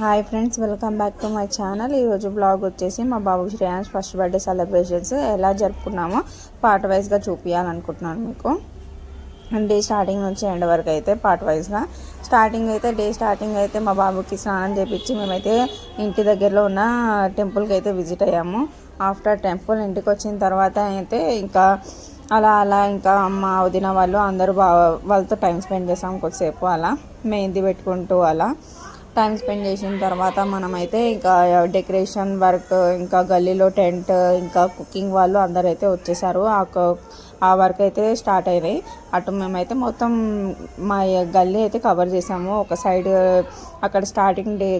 Hi friends, welcome back to my channel. ఈరోజు blog వచ్చేసి మా బాబు శ్రేయాన్స్ ఫస్ట్ బర్త్డే సెలబ్రేషన్స్ ఎలా జరుపుకున్నామో పార్ట్ వైజ్గా చూపించాలనుకుంటున్నాను మీకు. డే స్టార్టింగ్ నుంచి ఎండ్ వరకు అయితే పార్ట్ వైజ్గా. డే స్టార్టింగ్ అయితే మా బాబుకి స్నానం చేపించి మేమైతే ఇంటి దగ్గరలో ఉన్న టెంపుల్కి అయితే విజిట్ అయ్యాము. ఆఫ్టర్ టెంపుల్ ఇంటికి వచ్చిన తర్వాత అయితే ఇంకా అలా ఇంకా అమ్మ వదిన వాళ్ళు అందరూ వాళ్ళతో టైం స్పెండ్ చేసాం కొద్దిసేపు. అలా మెహందీ పెట్టుకుంటూ అలా టైం స్పెండ్ చేసిన తర్వాత మనమైతే ఇంకా డెకరేషన్ వర్క్, ఇంకా గల్లీలో టెంట్, ఇంకా కుకింగ్ వాళ్ళు అందరూ అయితే వచ్చేసారు. ఆ వర్క్ అయితే స్టార్ట్ అయినాయి. అటు మేమైతే మొత్తం మా గల్లీ అయితే కవర్ చేసాము. ఒక సైడ్ అక్కడ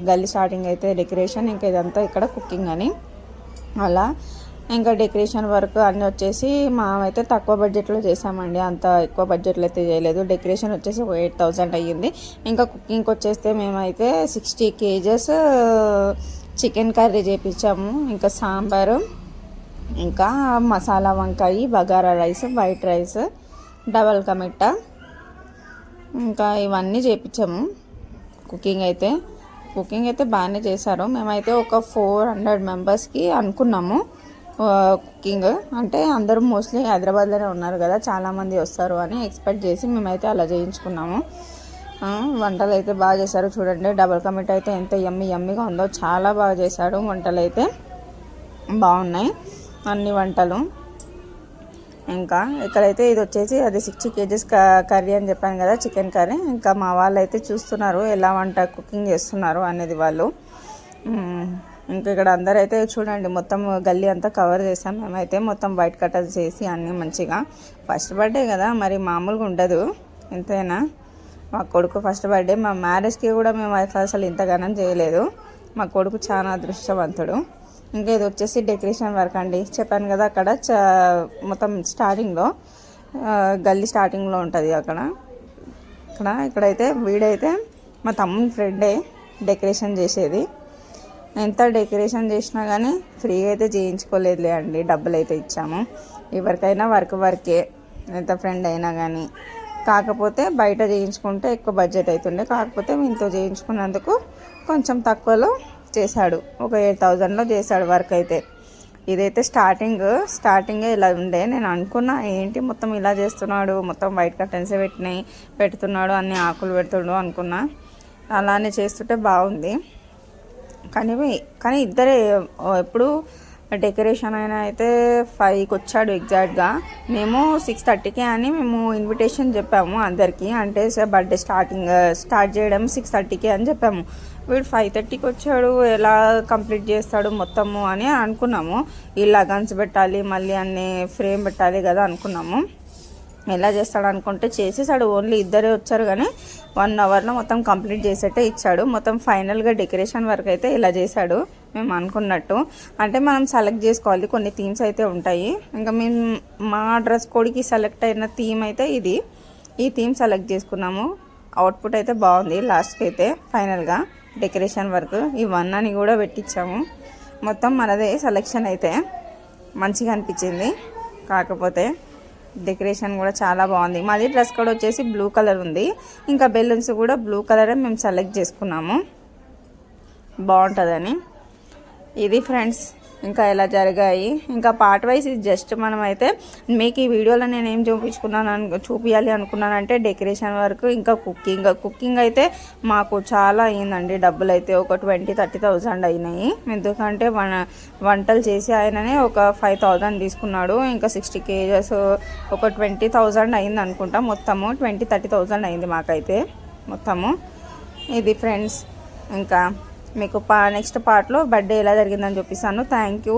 గల్లీ స్టార్టింగ్ అయితే డెకరేషన్, ఇంకా ఇదంతా ఇక్కడ కుకింగ్ అని అలా ఇంకా డెకరేషన్ వర్క్ అన్నీ వచ్చేసి మేమైతే తక్కువ బడ్జెట్లో చేసామండి. అంత ఎక్కువ బడ్జెట్లో అయితే చేయలేదు. డెకరేషన్ వచ్చేసి 8,000 అయ్యింది. ఇంకా కుకింగ్కి వచ్చేస్తే మేమైతే 60 kgs చికెన్ కర్రీ చేయించాము. ఇంకా సాంబారు, ఇంకా మసాలా వంకాయ, bagara rice, white rice, double కమిట్టా, ఇంకా ఇవన్నీ చేయించాము. కుకింగ్ అయితే బాగానే చేశారు. మేమైతే ఒక 400 మెంబర్స్కి అనుకున్నాము కుకింగ్. అంటే అందరూ మోస్ట్లీ హైదరాబాద్లోనే ఉన్నారు కదా, చాలామంది వస్తారు అని ఎక్స్పెక్ట్ చేసి మేమైతే అలా చేయించుకున్నాము. వంటలు అయితే బాగా చేశారు. చూడండి, డబల్ కమిట్ అయితే ఎంత యమ్మీగా ఉందో, చాలా బాగా చేశాడు. వంటలు అయితే బాగున్నాయి అన్ని వంటలు. ఇంకా ఇక్కడైతే ఇది వచ్చేసి అది 60 kgs కర్రీ అని చెప్పాను కదా, చికెన్ కర్రీ. ఇంకా మా వాళ్ళు అయితే చూస్తున్నారు ఎలా కుకింగ్ చేస్తున్నారు అనేది వాళ్ళు. ఇంకా ఇక్కడ అందరూ అయితే చూడండి, మొత్తం గల్లీ అంతా కవర్ చేసాం. మేమైతే మొత్తం వైట్ కటర్స్ చేసి అన్నీ మంచిగా. ఫస్ట్ బర్త్డే కదా, మరి మామూలుగా ఉండదు ఎంతైనా. మా కొడుకు ఫస్ట్ బర్త్డే, మా మ్యారేజ్కి కూడా మేము అసలు ఇంతగానం చేయలేదు. మా కొడుకు చాలా అదృష్టవంతుడు. ఇంకా ఇది వచ్చేసి డెకరేషన్ వర్క్ అండి. చెప్పాను కదా, అక్కడ మొత్తం స్టార్టింగ్లో గల్లీ స్టార్టింగ్లో ఉంటుంది ఇక్కడైతే వీడైతే మా తమ్ముని ఫ్రెండే డెకరేషన్ చేసేది. ఎంత డెకరేషన్ చేసినా కానీ ఫ్రీగా అయితే చేయించుకోలేదులే అండి, డబ్బులు అయితే ఇచ్చాము. ఎవరికైనా వర్కే, ఎంత ఫ్రెండ్ అయినా కానీ. కాకపోతే బయట చేయించుకుంటే ఎక్కువ బడ్జెట్ అవుతుండే, కాకపోతే ఇంతో చేయించుకున్నందుకు కొంచెం తక్కువలో చేశాడు. ఒక 8,000లో చేశాడు వర్క్ అయితే. ఇదైతే స్టార్టింగే ఇలా ఉండే. నేను అనుకున్నా ఏంటి మొత్తం ఇలా చేస్తున్నాడు, మొత్తం వైట్ కర్టెన్సే పెడుతున్నాడు, అన్ని ఆకులు పెడుతున్నాడు అనుకున్నా. అలానే చేస్తుంటే బాగుంది. కానీ ఇద్దరే ఎప్పుడు డెకరేషన్ అయినా అయితే 5కి వచ్చాడు ఎగ్జాక్ట్గా. మేము 6:30కే అని మేము ఇన్విటేషన్ చెప్పాము అందరికీ. అంటే బర్త్డే స్టార్ట్ చేయడం 6:30కే అని చెప్పాము. వీడు 5:30కి వచ్చాడు, ఎలా కంప్లీట్ చేస్తాడు మొత్తము అని అనుకున్నాము. ఈ లగన్స్ పెట్టాలి, మళ్ళీ అన్ని ఫ్రేమ్ పెట్టాలి కదా అనుకున్నాము. ఎలా చేస్తాడు అనుకుంటే చేసేసాడు. ఓన్లీ ఇద్దరే వచ్చారు కానీ 1 అవర్లో మొత్తం కంప్లీట్ చేసేట్టే ఇచ్చాడు. మొత్తం ఫైనల్గా డెకరేషన్ వర్క్ అయితే ఇలా చేశాడు మేము అనుకున్నట్టు. అంటే మనం సెలెక్ట్ చేసుకోవాలి, కొన్ని థీమ్స్ అయితే ఉంటాయి. ఇంకా మేము మా డ్రెస్ కోడ్కి సెలెక్ట్ అయిన థీమ్ అయితే ఈ థీమ్ సెలెక్ట్ చేసుకున్నాము. అవుట్పుట్ అయితే బాగుంది. లాస్ట్కి అయితే ఫైనల్గా డెకరేషన్ వర్క్ ఈ 1 అని కూడా పెట్టించాము. మొత్తం మనదే సెలెక్షన్ అయితే మంచిగా అనిపించింది. కాకపోతే డెకరేషన్ కూడా చాలా బాగుంది. మాది డ్రెస్ కోడ్ వచ్చేసి బ్లూ కలర్ ఉంది. ఇంకా బెలూన్స్ కూడా బ్లూ కలరే మేము సెలెక్ట్ చేసుకున్నాము, బాగుంటుందని. ఇది ఫ్రెండ్స్ ఇంకా ఎలా జరిగాయి. ఇంకా పార్ట్ వైజ్ ఇది జస్ట్ మనమైతే మీకు ఈ వీడియోలో నేను ఏం చూపించాలి అనుకున్నానంటే డెకరేషన్ వర్క్, ఇంకా కుకింగ్ అయితే మాకు చాలా అయ్యిందండి. డబ్బులు అయితే ఒక 20-30,000 అయినాయి. ఎందుకంటే వంటలు చేసి ఆయననే ఒక 5,000 తీసుకున్నాడు. ఇంకా 60 kgs ఒక 20,000 అయింది అనుకుంటా. మొత్తము 20-30,000 అయింది మాకైతే మొత్తము. ఇది ఫ్రెండ్స్, ఇంకా మీకు నెక్స్ట్ పార్ట్లో బర్త్డే ఎలా జరిగిందని చూపిస్తాను. Thank you.